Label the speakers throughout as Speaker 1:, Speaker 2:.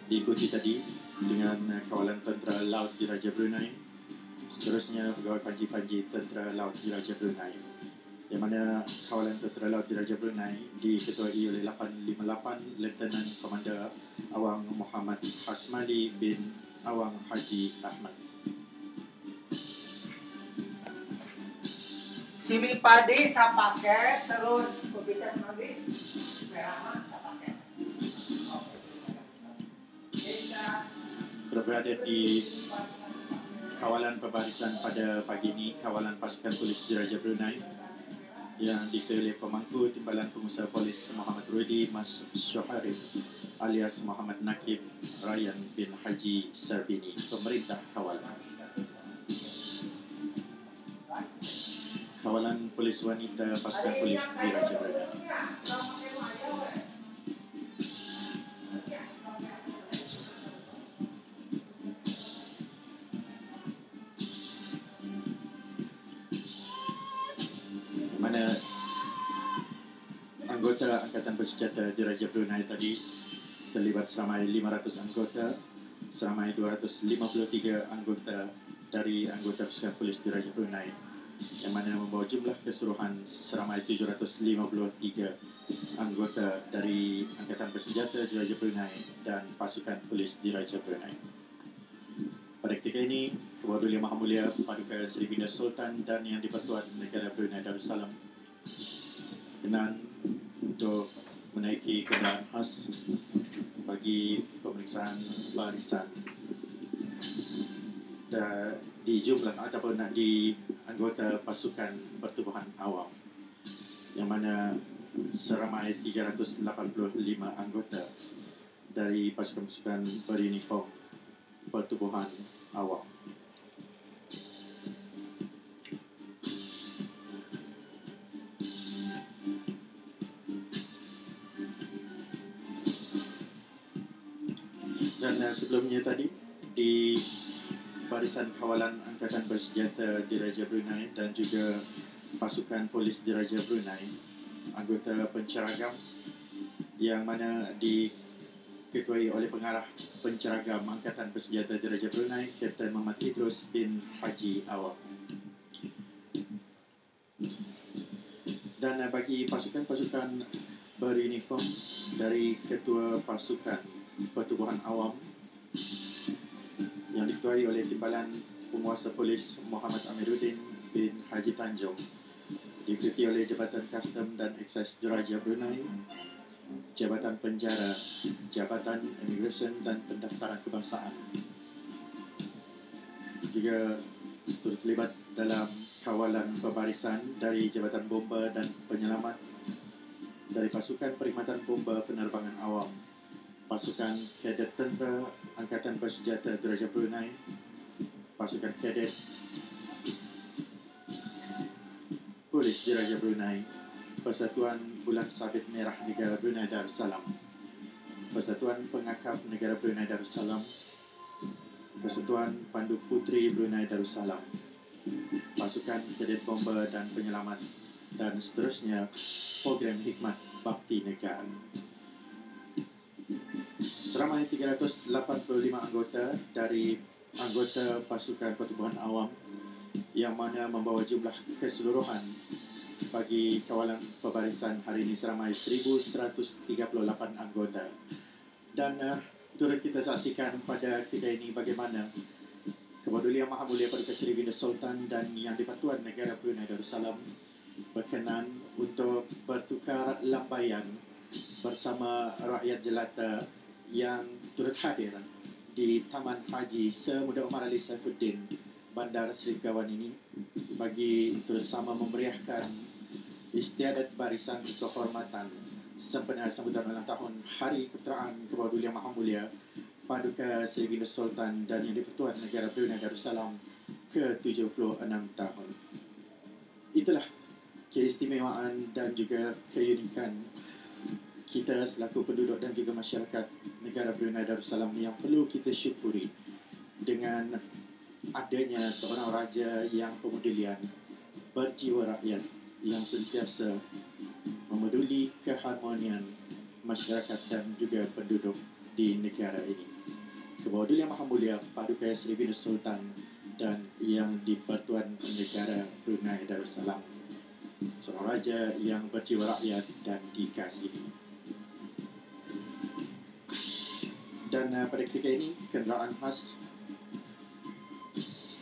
Speaker 1: diikuti tadi dengan kawalan tentera laut Diraja Brunei, seterusnya pegawai panji-panji tentera laut Diraja Brunei, yang mana kawalan tentera laut Diraja Brunei diketuai oleh 858 Lieutenant Komander Awang Muhammad Hasmali bin Awang Haji Ahmad.
Speaker 2: Cili padi sa paket, terus kubitan lagi merah sa paket.
Speaker 1: Berada di kawalan pembarisan pada pagi ini, kawalan pasukan polis Diraja Brunei yang diketuai oleh pemangku Timbalan Pengusaha Polis Muhammad Ruidi Mas Syuhari alias Muhammad Nakib Ryan bin Haji Sarbini, pemerintah kawalan. Kawalan polis wanita pasukan polis Diraja Brunei. Mana anggota Angkatan Bersenjata Diraja Brunei tadi terlibat seramai 500 anggota, seramai 253 anggota dari anggota pasukan polis Diraja Brunei, yang mana membawa jumlah keseluruhan seramai 753 anggota dari Angkatan Bersenjata Diraja Brunei dan pasukan polis Diraja Brunei. Pada ketika ini, Ketua Duli Maha Mulia Paduka Seri Bina Sultan dan Yang di-Pertuan Negara Brunei Darussalam berkenan untuk menaiki kenderaan khas bagi pemeriksaan barisan di jumlah ataupun di anggota pasukan pertubuhan awam, yang mana seramai 385 anggota dari pasukan-pasukan beruniform pertubuhan awam. Dan sebelumnya tadi di barisan kawalan Angkatan Bersenjata Diraja Brunei dan juga pasukan polis Diraja Brunei, anggota penceragam yang mana diketuai oleh pengarah penceragam Angkatan Bersenjata Diraja Brunei, Kapten Muhammad Idrus bin Haji Awang. Dan bagi pasukan-pasukan beruniform dari Ketua Pasukan Pertubuhan Awam yang diketuai oleh Timbalan Penguasa Polis Muhammad Amiruddin bin Haji Tanjung, diikuti oleh Jabatan Custom dan Eksis Diraja Brunei, Jabatan Penjara, Jabatan Immigration dan Pendaftaran Kebangsaan, juga turut terlibat dalam kawalan pembarisan dari Jabatan Bomba dan Penyelamat, dari Pasukan Perkhidmatan Bomba Penerbangan Awam, Pasukan Kadet Tentera Angkatan Bersenjata Diraja Brunei, Pasukan Kadet Polis Diraja Brunei, Persatuan Bulan Sabit Merah Negara Brunei Darussalam, Persatuan Pengakap Negara Brunei Darussalam, Persatuan Pandu Putri Brunei Darussalam, Pasukan Kadet Bomba dan Penyelamat, dan seterusnya Program Hikmat Bakti Negara. Seramai 385 anggota dari anggota pasukan pertubuhan awam, yang mana membawa jumlah keseluruhan bagi kawalan pembarisan hari ini seramai 1,138 anggota. Dan turut kita saksikan pada ketika ini bagaimana Kepedulian Maha Mulia Paduka Seri Bina Sultan dan Yang di-Pertuan Negara Brunei Darussalam berkenan untuk bertukar lambaian bersama rakyat jelata yang turut hadir di Taman Haji Semuda Umar Ali Saifuddin, Bandar Seri Begawan ini, bagi turut sama memeriahkan istiadat barisan kehormatan sempena sambutan ulang tahun Hari Keputeraan Kepedulian Maha Mulia Paduka Seri Bina Sultan dan Yang di-Pertuan Negara Brunei Darussalam ke-76 tahun. Itulah keistimewaan dan juga keunikan kita selaku penduduk dan juga masyarakat negara Brunei Darussalam yang perlu kita syukuri dengan adanya seorang raja yang pemudian, berjiwa rakyat, yang sentiasa memeduli keharmonian masyarakat dan juga penduduk di negara ini. Kebawah Yang Maha Mulia Paduka Seri Venus Sultan dan Yang di-Pertuan Negara Brunei Darussalam, seorang raja yang berjiwa rakyat dan dikasihi. Dan pada ketika ini, kenderaan khas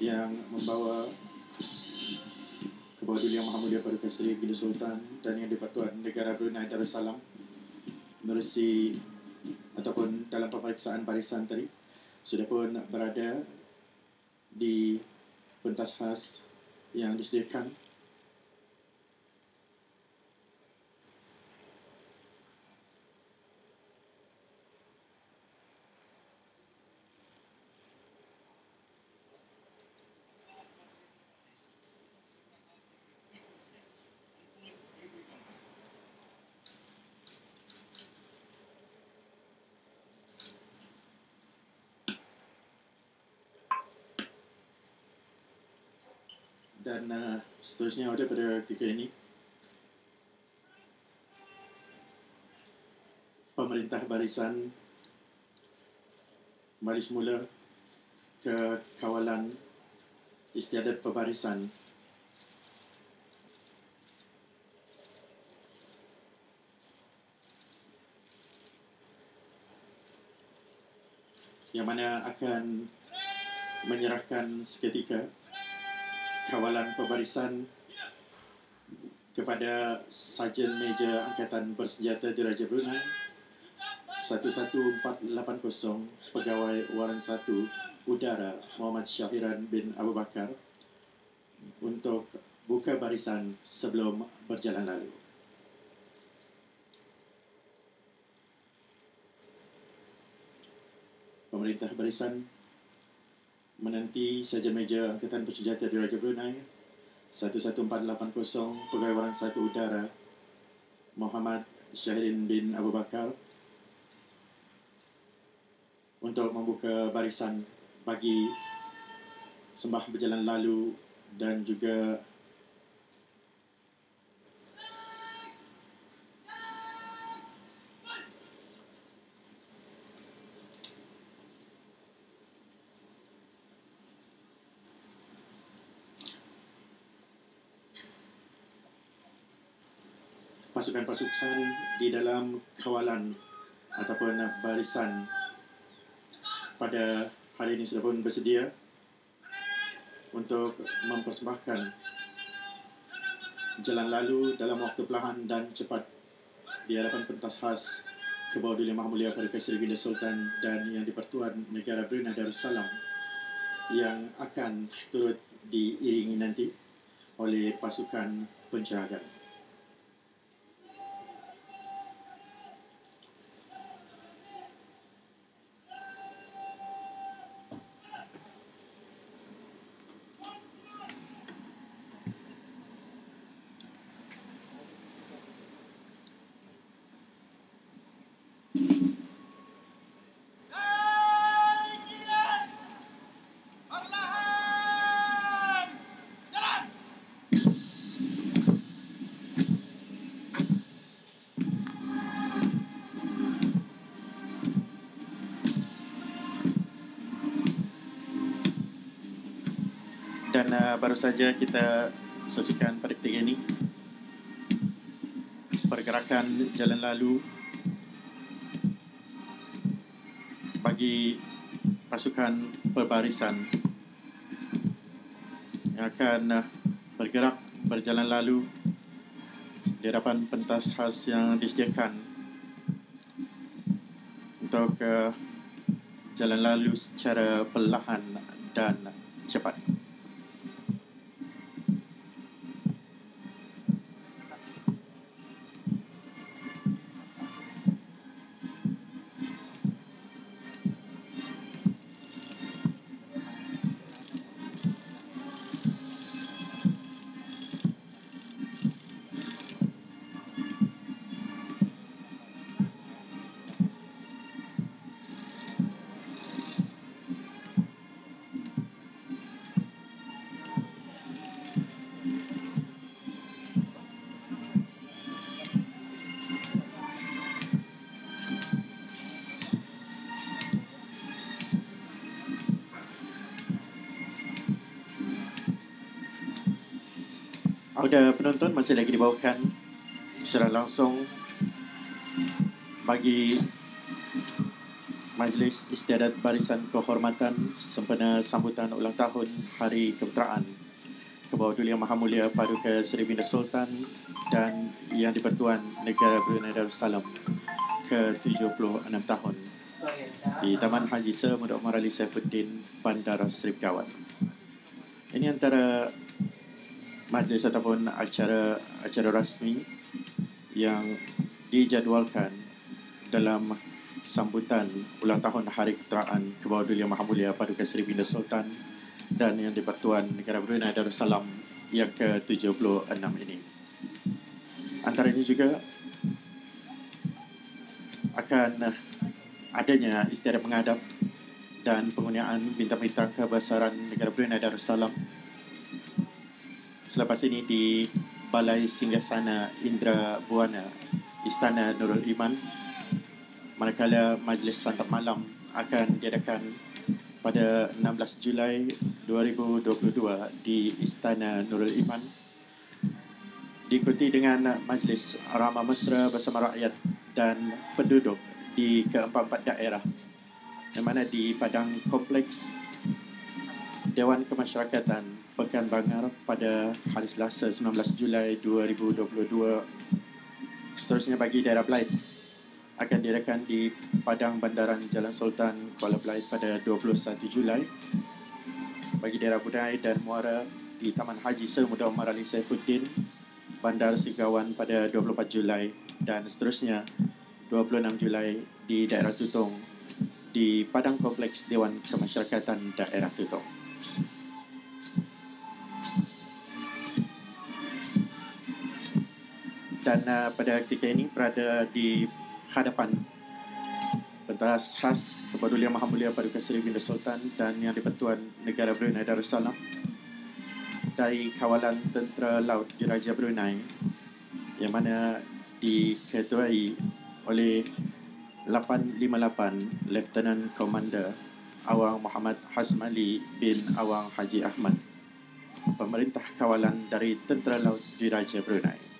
Speaker 1: yang membawa Kebawah Yang Maha Mulia Paduka Seri Venus Sultan dan Yang di-Pertuan Negara Brunei Darussalam menerusi ataupun dalam pemeriksaan barisan tadi sudah pun berada di pentas khas yang disediakan. Dan seterusnya ada pada ketika ini pemerintah barisan kembali semula ke kawalan istiadat pebarisan yang mana akan menyerahkan seketika kawalan pebarisan kepada Sarjan Meja Angkatan Bersenjata Diraja Brunei 11480 Pegawai Waran 1 Udara Muhammad Syahiran bin Abu Bakar untuk buka barisan sebelum berjalan lalu. Pemerintah barisan menanti Sarjan Meja Angkatan Bersenjata Diraja Brunei 11480 Pegawai Waran 1 Udara Muhammad Syahirin bin Abu Bakar untuk membuka barisan bagi sembah berjalan lalu dan juga pasukan-pasukan di dalam kawalan ataupun barisan pada hari ini sudah pun bersedia untuk mempersembahkan jalan lalu dalam waktu perlahan dan cepat di hadapan pentas khas Kebawah Yang Maha Mulia Paduka Seri Venus Sultan dan Yang di-Pertuan Negara Brunei Darussalam yang akan turut diiringi nanti oleh pasukan penjaga. Dan baru saja kita saksikan pada ketika ini pergerakan jalan lalu bagi pasukan perbarisan yang akan bergerak berjalan lalu di hadapan pentas khas yang disediakan untuk jalan lalu secara perlahan dan cepat. Auda penonton masih lagi dibawakan secara langsung bagi Majlis Istiadat Barisan Kehormatan sempena sambutan ulang tahun Hari Kebeteraan Ke-Bawah Duli Yang Maha Mulia Paduka Seri Binda Sultan dan Yang di-Pertuan Negara Brunei Darussalam ke-76 tahun di Taman Haji Sir Muhammad Omar Ali Saifuddin, Bandar Seri Begawan. Ini antara majlis ataupun acara rasmi yang dijadualkan dalam sambutan ulang tahun Hari Keteraan Ke-Bawah Duli Yang Maha Mulia Paduka Seri Binda Sultan dan Yang di-Pertuan Negara Brunei Darussalam yang ke-76 ini. Antaranya juga akan adanya istiadat menghadap dan penggunaan bintang-bintang kebesaran Negara Brunei Darussalam. Selepas ini di Balai Singgasana Indra Buana, Istana Nurul Iman, manakala majlis santap malam akan diadakan pada 16 Julai 2022 di Istana Nurul Iman, diikuti dengan majlis ramah mesra bersama rakyat dan penduduk di ke-44 daerah, di mana di Padang Kompleks Dewan Kemasyarakatan Pekan Bangar pada hari Selasa 19 Julai 2022. Seterusnya bagi daerah Belait akan diadakan di Padang Bandaran Jalan Sultan Kuala Belait pada 21 Julai. Bagi daerah Budai dan Muara di Taman Haji Sir Muhammad Omar Ali Saifuddin, Bandar Seri Begawan pada 24 Julai dan seterusnya 26 Julai di daerah Tutong di Padang Kompleks Dewan Kemasyarakatan Daerah Tutong. Dan pada ketika ini berada di hadapan Pentas Khas Ke-Bawah Duli Yang Maha Mulia Paduka Seri Binda Sultan dan Yang di-Pertuan Negara Brunei Darussalam dari Kawalan Tentera Laut Diraja Brunei, yang mana diketuai oleh 858 Lieutenant Commander Awang Muhammad Hasmali bin Awang Haji Ahmad, Pemerintah Kawalan dari Tentera Laut Diraja Brunei.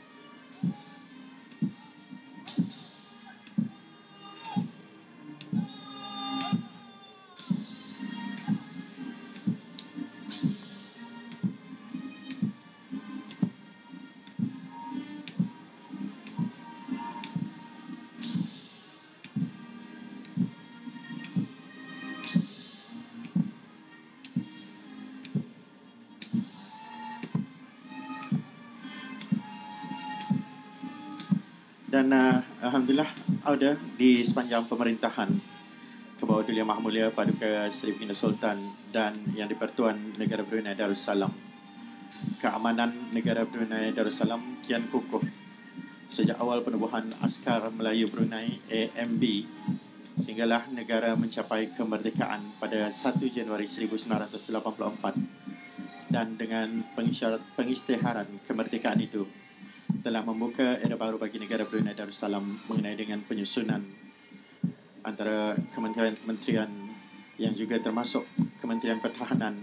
Speaker 1: Dan Alhamdulillah ada di sepanjang pemerintahan Ke-Bawah Duli Yang Maha Mulia Paduka Seri Binda Sultan dan Yang di-Pertuan Negara Brunei Darussalam, keamanan Negara Brunei Darussalam kian kukuh sejak awal penubuhan Askar Melayu Brunei AMB sehinggalah negara mencapai kemerdekaan pada 1 Januari 1984. Dan dengan pengisytiharan kemerdekaan itu telah membuka era baru bagi negara Brunei Darussalam mengenai dengan penyusunan antara kementerian-kementerian yang juga termasuk Kementerian Pertahanan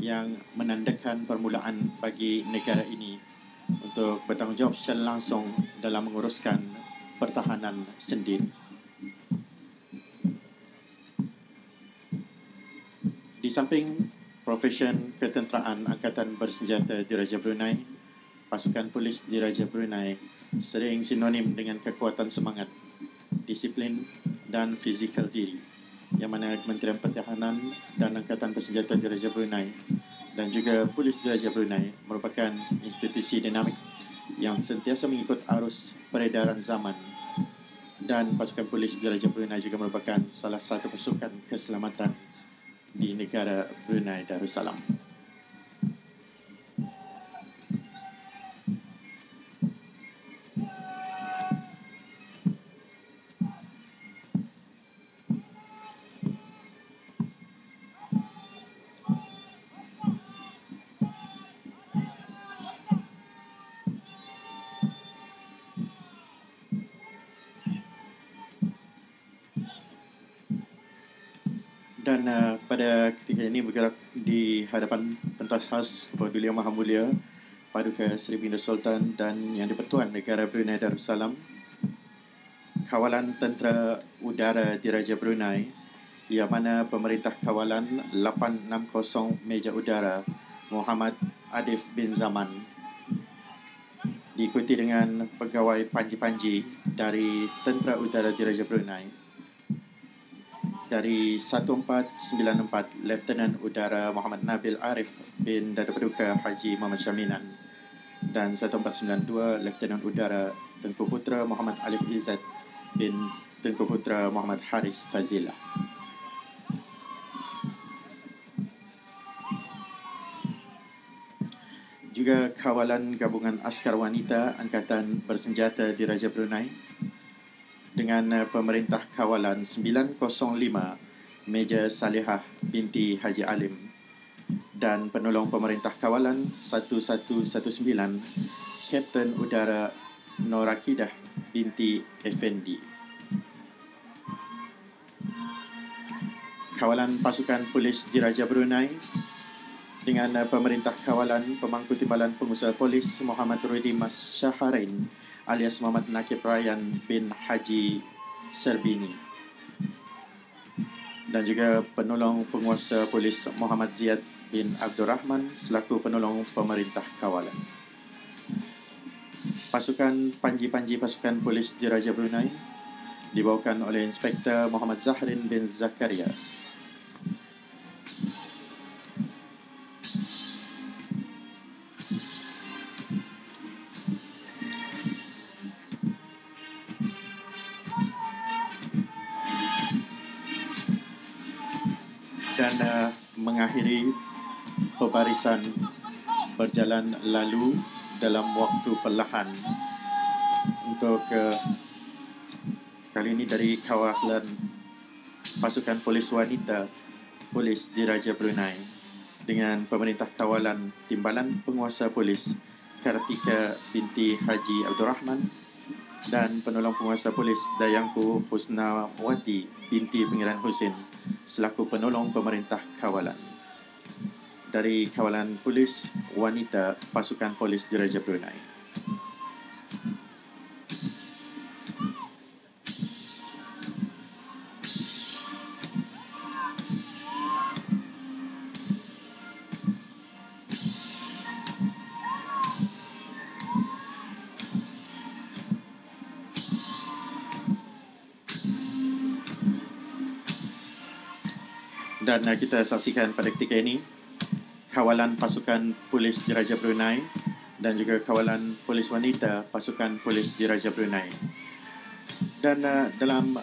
Speaker 1: yang menandakan permulaan bagi negara ini untuk bertanggungjawab secara langsung dalam menguruskan pertahanan sendiri. Di samping profesion ketenteraan Angkatan Bersenjata Diraja Brunei, pasukan polis Diraja Brunei sering sinonim dengan kekuatan semangat, disiplin dan fizikal diri, yang mana Kementerian Pertahanan dan Angkatan Bersenjata Diraja Brunei dan juga Polis Diraja Brunei merupakan institusi dinamik yang sentiasa mengikut arus peredaran zaman, dan pasukan polis Diraja Brunei juga merupakan salah satu pasukan keselamatan di negara Brunei Darussalam. Dan pada ketika ini bergerak di hadapan pentas khas Ke-Bawah Duli Yang Maha Mulia Paduka Seri Baginda Sultan dan Yang di-Pertuan Negara Brunei Darussalam, Kawalan Tentera Udara Diraja Brunei, yang mana Pemerintah Kawalan 860 Meja Udara Muhammad Adif bin Zaman, diikuti dengan pegawai panji-panji dari Tentera Udara Diraja Brunei. Dari 1494, Lieutenant Udara Muhammad Nabil Arif bin Datuk Paduka Haji Muhammad Syaminan, dan 1492, Lieutenant Udara Tengku Putra Muhammad Alif Izzat bin Tengku Putra Muhammad Haris Fazilah. Juga Kawalan Gabungan Askar Wanita Angkatan Bersenjata Diraja Brunei dengan Pemerintah Kawalan 905 Meja Salihah binti Haji Alim dan Penolong Pemerintah Kawalan 1119 Kapten Udara Norakidah binti Effendi. Kawalan Pasukan Polis Diraja Brunei dengan Pemerintah Kawalan Pemangku Timbalan Pengusaha Polis Muhammad Rudi Mas Syahrain alias Muhammad Nakib Ryan bin Haji Serbini, dan juga Penolong Penguasa Polis Muhammad Ziyad bin Abdul Rahman selaku Penolong Pemerintah Kawalan. Pasukan Panji-Panji Pasukan Polis Diraja Brunei dibawakan oleh Inspektor Muhammad Zahrin bin Zakaria. Dan mengakhiri pebarisan berjalan lalu dalam waktu perlahan untuk kali ini dari Kawalan Pasukan Polis Wanita Polis Diraja Brunei dengan Pemerintah Kawalan Timbalan Penguasa Polis Kartika binti Haji Abdul Rahman dan Penolong Penguasa Polis Dayangku Husnawati binti Pangeran Husin selaku Penolong Pemerintah Kawalan. Dari Kawalan Polis Wanita Pasukan Polis Diraja Brunei. Dan kita saksikan pada ketika ini Kawalan Pasukan Polis Diraja Brunei dan juga Kawalan Polis Wanita Pasukan Polis Diraja Brunei. Dan dalam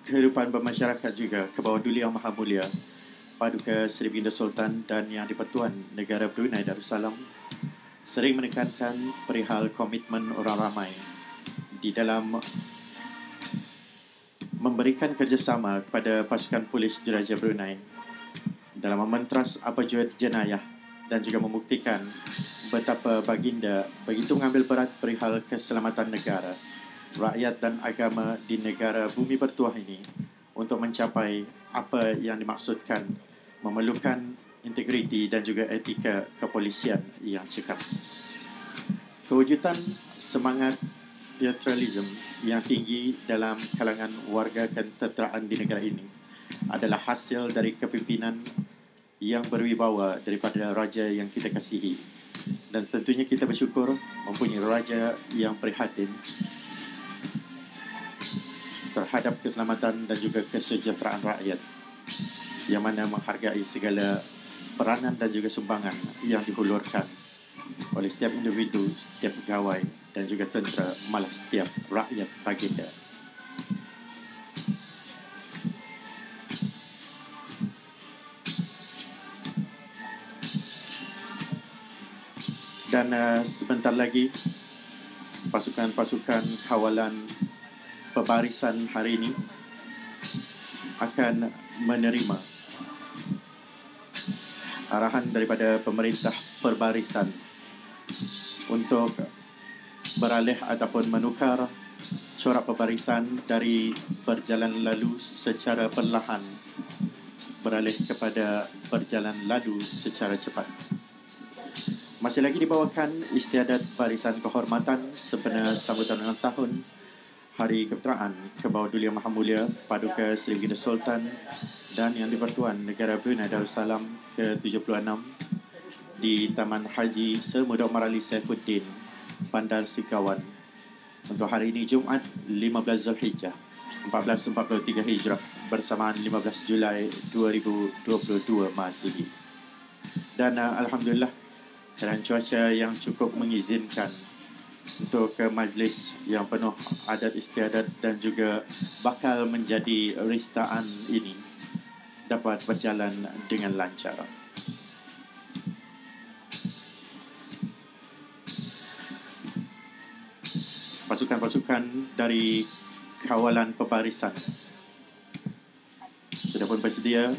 Speaker 1: kehidupan bermasyarakat juga, Kebawah-Duli Yang Maha Mulia Paduka Seri Baginda Sultan dan Yang di-Pertuan Negara Brunei Darussalam sering menekankan perihal komitmen orang ramai di dalam memberikan kerjasama kepada pasukan polis Diraja Brunei dalam mementras apa jua jenayah dan juga membuktikan betapa baginda begitu mengambil berat perihal keselamatan negara, rakyat dan agama di negara bumi bertuah ini untuk mencapai apa yang dimaksudkan, memerlukan integriti dan juga etika kepolisian yang cekap. Kewujudan semangat patriotisme yang tinggi dalam kalangan warga ketenteraan di negara ini adalah hasil dari kepimpinan yang berwibawa daripada raja yang kita kasihi. Dan tentunya kita bersyukur mempunyai raja yang prihatin terhadap keselamatan dan juga kesejahteraan rakyat, yang mana menghargai segala peranan dan juga sumbangan yang dihulurkan oleh setiap individu, setiap pegawai dan juga tentera, malah setiap rakyat baginda. Dan sebentar lagi pasukan-pasukan kawalan pebarisan hari ini akan menerima arahan daripada pemerintah perbarisan untuk beralih ataupun menukar corak pebarisan dari berjalan lalu secara perlahan beralih kepada berjalan lalu secara cepat. Masih lagi dibawakan istiadat barisan kehormatan sempena sambutan ulang tahun Hari Kebeteraan Ke-Bawah Yang Maha Mulia Paduka Seri Baginda Sultan dan Yang di-Pertuan Negara Brunei Darussalam ke-76 di Taman Haji Sir Muhammad Omar Ali Saifuddin, Bandar Singkawan untuk hari ini Jumaat 15 Zulhijjah 1443 Hijrah bersamaan 15 Julai 2022 Masihi. Dan Alhamdulillah keadaan cuaca yang cukup mengizinkan untuk ke majlis yang penuh adat istiadat dan juga bakal menjadi ristaan ini dapat berjalan dengan lancar. Pasukan-pasukan dari kawalan pembarisan sudah pun bersedia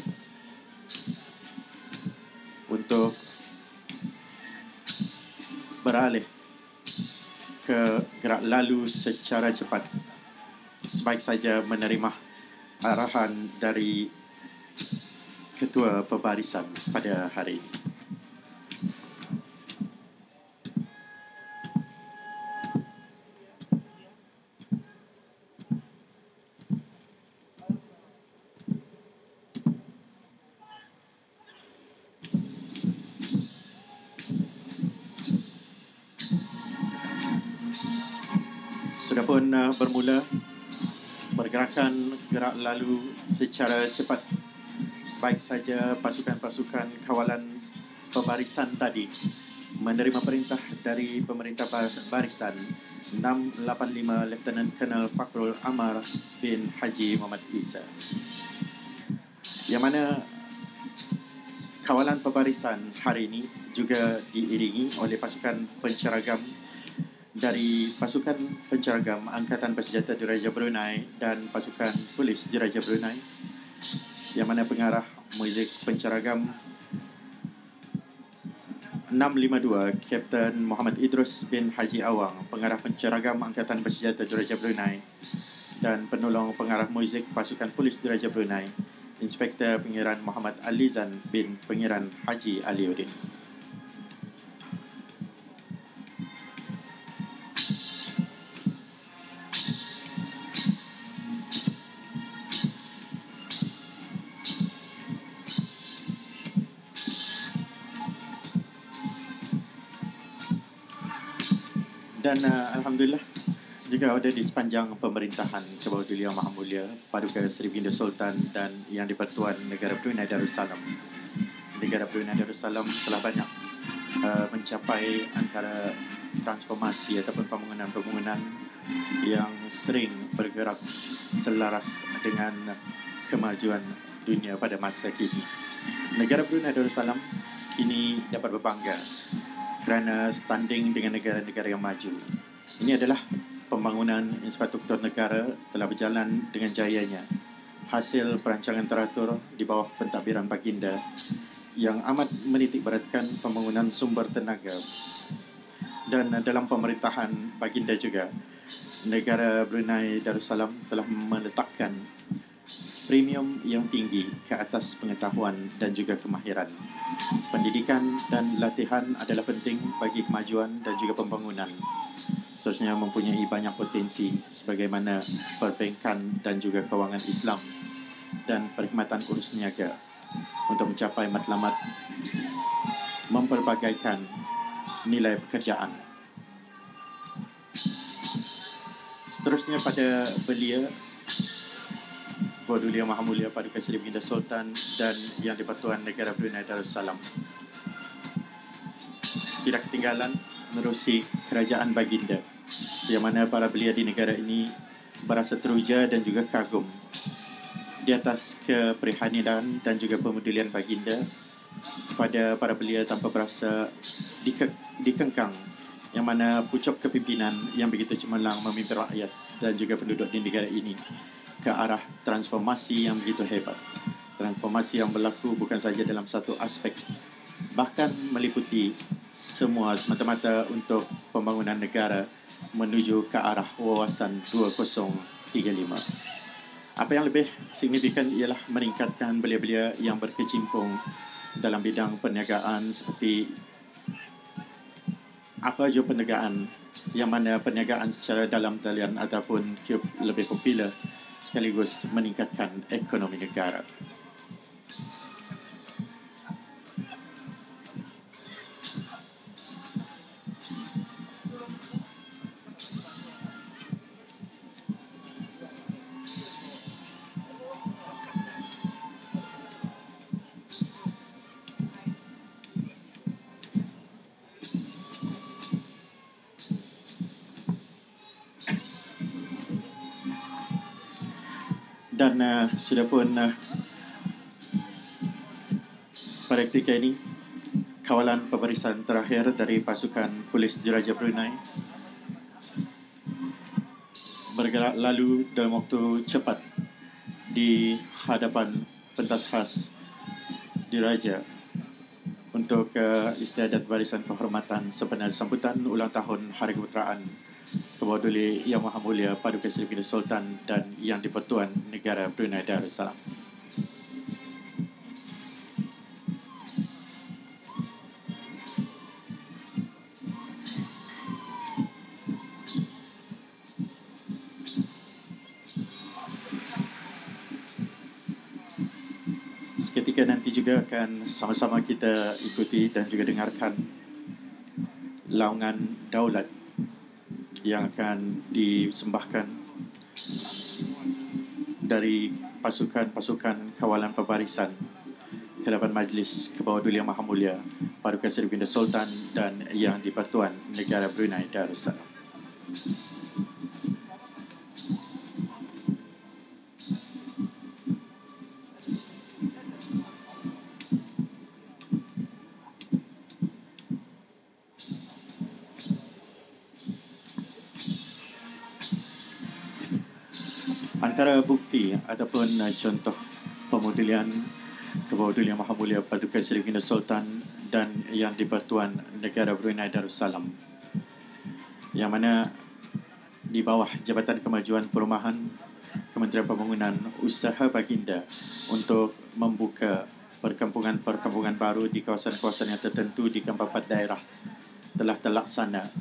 Speaker 1: untuk beralih ke gerak lalu secara cepat, sebaik saja menerima arahan dari Ketua Pembarisan pada hari ini. Sudah pun bermula pergerakan gerak lalu secara cepat, sebaik saja pasukan-pasukan kawalan pembarisan tadi menerima perintah dari pemerintah barisan 685 Lieutenant Colonel Fakrul Amar bin Haji Muhammad Isa, yang mana kawalan pembarisan hari ini juga diiringi oleh pasukan penceragam dari pasukan penceragam Angkatan Bersenjata Diraja Brunei dan pasukan polis Diraja Brunei, yang mana pengarah muzik penceragam 652 Kapten Muhammad Idrus bin Haji Awang, pengarah penceragam Angkatan Bersenjata Diraja Brunei, dan penolong pengarah muzik pasukan polis Diraja Brunei, Inspektor Pengiran Muhammad Alizan bin Pengiran Haji Aliuddin. Dan Alhamdulillah juga ada di sepanjang pemerintahan Ke-Bawah Yang Maha Mulia Paduka Seri Baginda Sultan dan Yang di-Pertuan Negara Brunei Darussalam. Negara Brunei Darussalam telah banyak mencapai antara transformasi ataupun pembangunan-pembangunan yang sering bergerak selaras dengan kemajuan dunia pada masa kini. Negara Brunei Darussalam kini dapat berbangga kerana standing dengan negara-negara yang maju. Ini adalah pembangunan infrastruktur negara telah berjalan dengan jayanya, hasil perancangan teratur di bawah pentadbiran Baginda yang amat menitikberatkan pembangunan sumber tenaga. Dan dalam pemerintahan Baginda juga, negara Brunei Darussalam telah meletakkan premium yang tinggi ke atas pengetahuan dan juga kemahiran. Pendidikan dan latihan adalah penting bagi kemajuan dan juga pembangunan. Seterusnya mempunyai banyak potensi sebagaimana perbankan dan juga kewangan Islam dan perkhidmatan urus niaga untuk mencapai matlamat memperbagaikan nilai pekerjaan. Seterusnya pada belia Yang Maha Mulia Paduka Seri Baginda Sultan dan Yang di-Pertuan Negara Brunei Darussalam tidak ketinggalan menerusi kerajaan Baginda, yang mana para belia di negara ini berasa teruja dan juga kagum di atas keprihaninan dan juga pemedulian Baginda kepada para belia tanpa berasa dikengkang, yang mana pucuk kepimpinan yang begitu cemerlang memimpin rakyat dan juga penduduk di negara ini ke arah transformasi yang begitu hebat. Transformasi yang berlaku bukan saja dalam satu aspek, bahkan meliputi semua semata-mata untuk pembangunan negara menuju ke arah wawasan 2035. Apa yang lebih signifikan ialah meningkatkan belia-belia yang berkecimpung dalam bidang perniagaan seperti apa jua perniagaan yang mana perniagaan secara dalam talian ataupun cube lebih popular sekaligus meningkatkan ekonomi negara. Dan sudah pun pada ketika ini kawalan pembarisan terakhir dari pasukan polis Diraja Brunei bergerak lalu dalam waktu cepat di hadapan pentas khas Diraja untuk istiadat barisan kehormatan sebenar sambutan ulang tahun Hari Keputeraan Kebawah Duli Yang Maha Mulia Paduka Seri Baginda Sultan dan Yang di-Pertuan Negara Brunei Darussalam. Seketika nanti juga akan sama-sama kita ikuti dan juga dengarkan laungan daulat yang akan disembahkan dari pasukan-pasukan kawalan pembarisan ke-8 Majlis Kebawah Duli Yang Maha Mulia Paduka Seri Baginda Sultan dan Yang di-Pertuan Negara Brunei Darussalam. Antara bukti ataupun contoh pemodelan Kebawah Duli Yang Maha Mulia Paduka Seri Baginda Sultan dan Yang di-Pertuan Negara Brunei Darussalam, yang mana di bawah Jabatan Kemajuan Perumahan Kementerian Pembangunan usaha Baginda untuk membuka perkampungan-perkampungan baru di kawasan-kawasan yang tertentu di ke-4 daerah telah terlaksana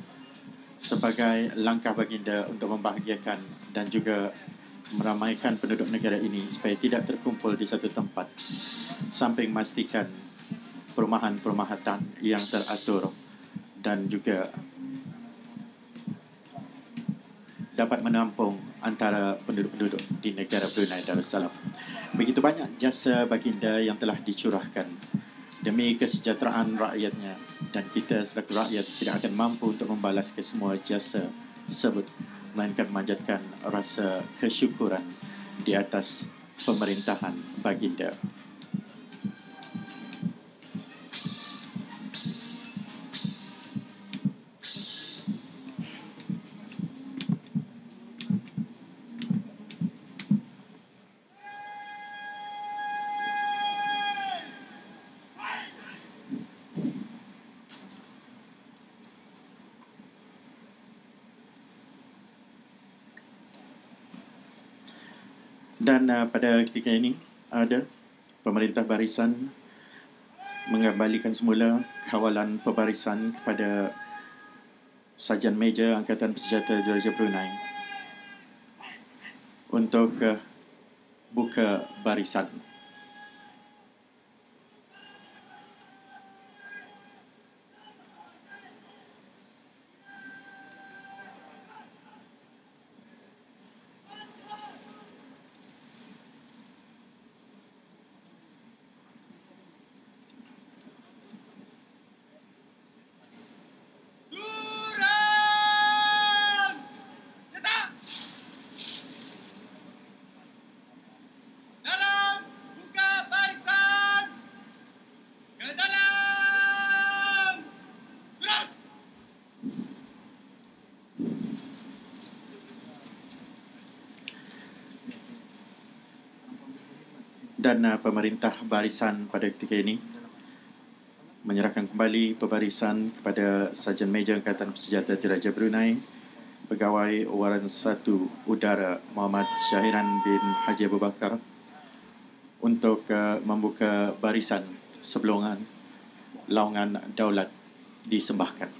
Speaker 1: sebagai langkah Baginda untuk membahagiakan dan juga meramaikan penduduk negara ini supaya tidak terkumpul di satu tempat, samping memastikan perumahan-perumahatan yang teratur dan juga dapat menampung antara penduduk-penduduk di negara Brunei Darussalam. Begitu banyak jasa Baginda yang telah dicurahkan demi kesejahteraan rakyatnya, dan kita selaku rakyat tidak akan mampu untuk membalas kesemua jasa tersebut, melainkan memanjatkan rasa kesyukuran di atas pemerintahan Baginda. Dan pada ketika ini ada pemerintah barisan mengembalikan semula kawalan pembarisan kepada Sarjan Meja Angkatan Bersenjata Diraja Brunei untuk buka barisan. Dan pemerintah barisan pada ketika ini menyerahkan kembali pembarisan kepada Sarjan Meja Angkatan Bersenjata Diraja Brunei, Pegawai Waran 1 Udara Muhammad Syahiran bin Haji Abu Bakar, untuk membuka barisan sebelum laungan daulat disembahkan.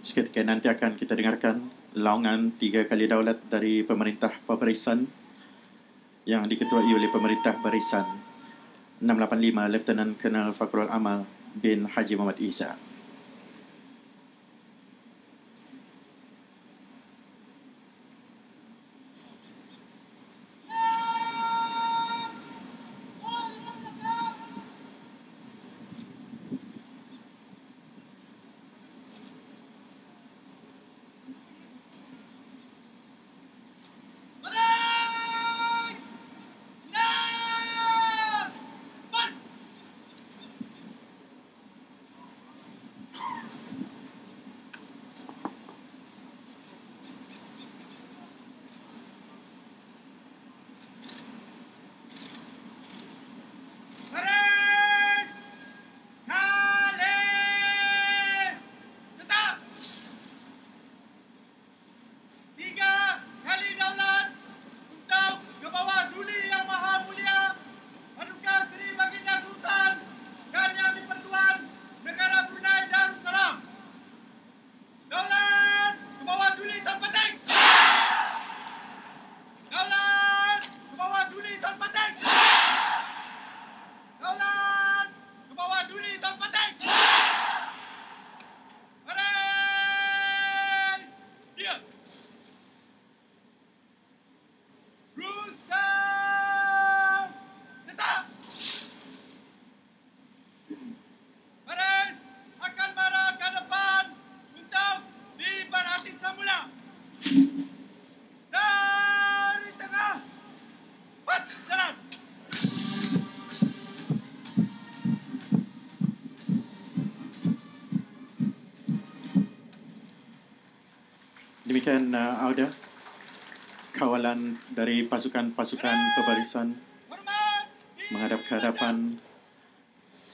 Speaker 1: Seketika nanti akan kita dengarkan laungan 3 kali daulat dari pemerintah Pabarisan yang diketuai oleh pemerintah Barisan 685 Lieutenant Colonel Fakrul Amal bin Haji Muhammad Isa. Demikian Auda, kawalan dari pasukan-pasukan Pabarisan menghadap ke hadapan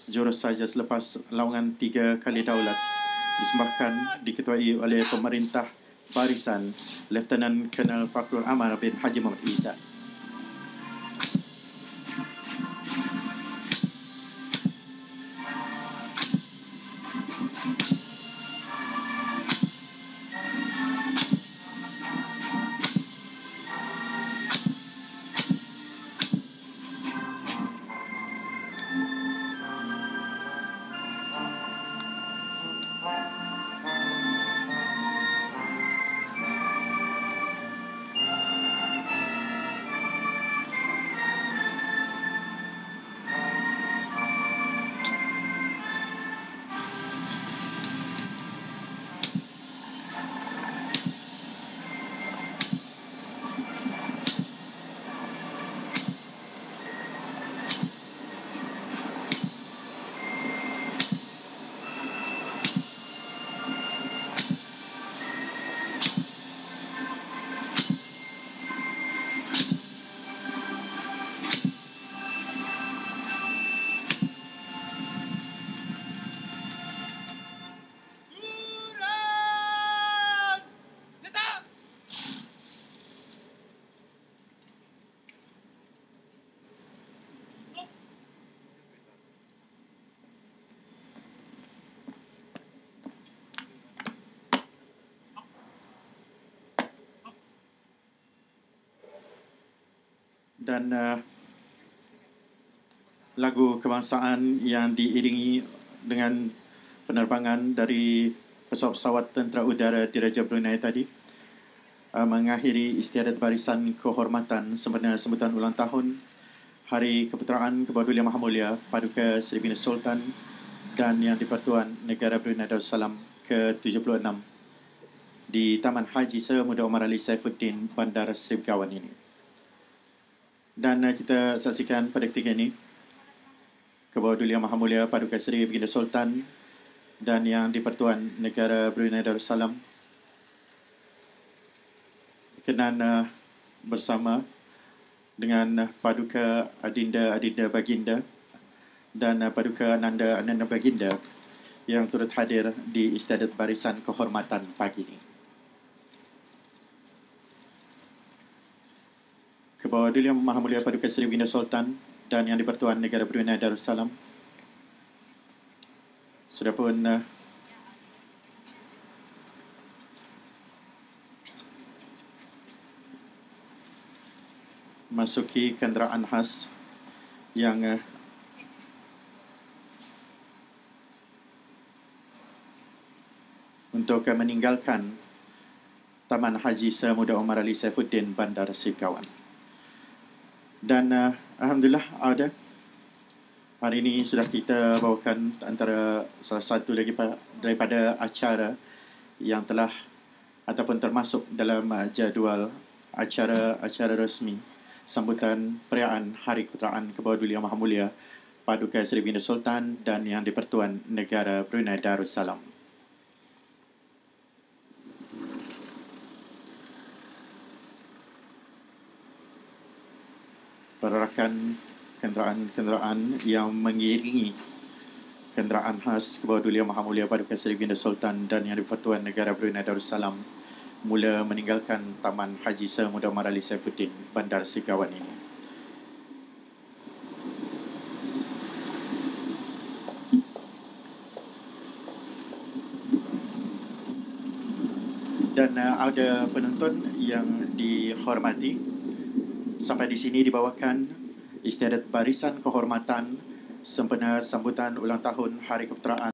Speaker 1: jurus saja selepas laungan 3 kali daulat disembahkan diketuai oleh pemerintah Barisan Lieutenant Colonel Fakrul Amal bin Haji Muhammad Isa. Dan lagu kebangsaan yang diiringi dengan penerbangan dari pesawat-pesawat tentera udara Diraja Brunei tadi mengakhiri istiadat barisan kehormatan sempena sambutan ulang tahun Hari Keputeraan Kebawah Yang Maha Mulia Paduka Seri Bina Sultan dan Yang di-Pertuan Negara Brunei Darussalam ke-76 di Taman Haji Semuda Omar Ali Saifuddin Bandar Seri Begawan ini. Dan kita saksikan pada ketika ini Kebawah Yang Maha Mulia Paduka Seri Baginda Sultan dan Yang di-Pertuan Negara Brunei Darussalam berkenan bersama dengan Paduka Adinda Baginda dan Paduka Ananda Baginda yang turut hadir di istiadat barisan kehormatan pagi ini. Kebawah Yang Maha Mulia Paduka Seri Baginda Sultan dan Yang di-Pertuan Negara Brunei Darussalam sudah pun masuki kenderaan khas yang untuk meninggalkan Taman Haji Semuda Omar Ali Saifuddin, Bandar Sikawan. Dan Alhamdulillah ada. Hari ini sudah kita bawakan antara salah satu lagi daripada acara yang telah ataupun termasuk dalam jadual acara resmi sambutan perayaan Hari Keputeraan ke-bawah Duli Yang Maha Mulia Paduka Seri Baginda Sultan dan Yang di-Pertuan Negara Brunei Darussalam. Perarakan kenderaan-kenderaan yang mengiringi kenderaan khas ke-bawah Duli Yang Maha Mulia Paduka Seri Baginda Sultan dan Yang di-Pertuan Negara Brunei Darussalam mula meninggalkan Taman Haji Semuda Omar Ali Saifuddin, Bandar Sikawan ini. Dan ada penonton yang dihormati, sampai di sini dibawakan istiadat barisan kehormatan sempena sambutan ulang tahun Hari Keputeraan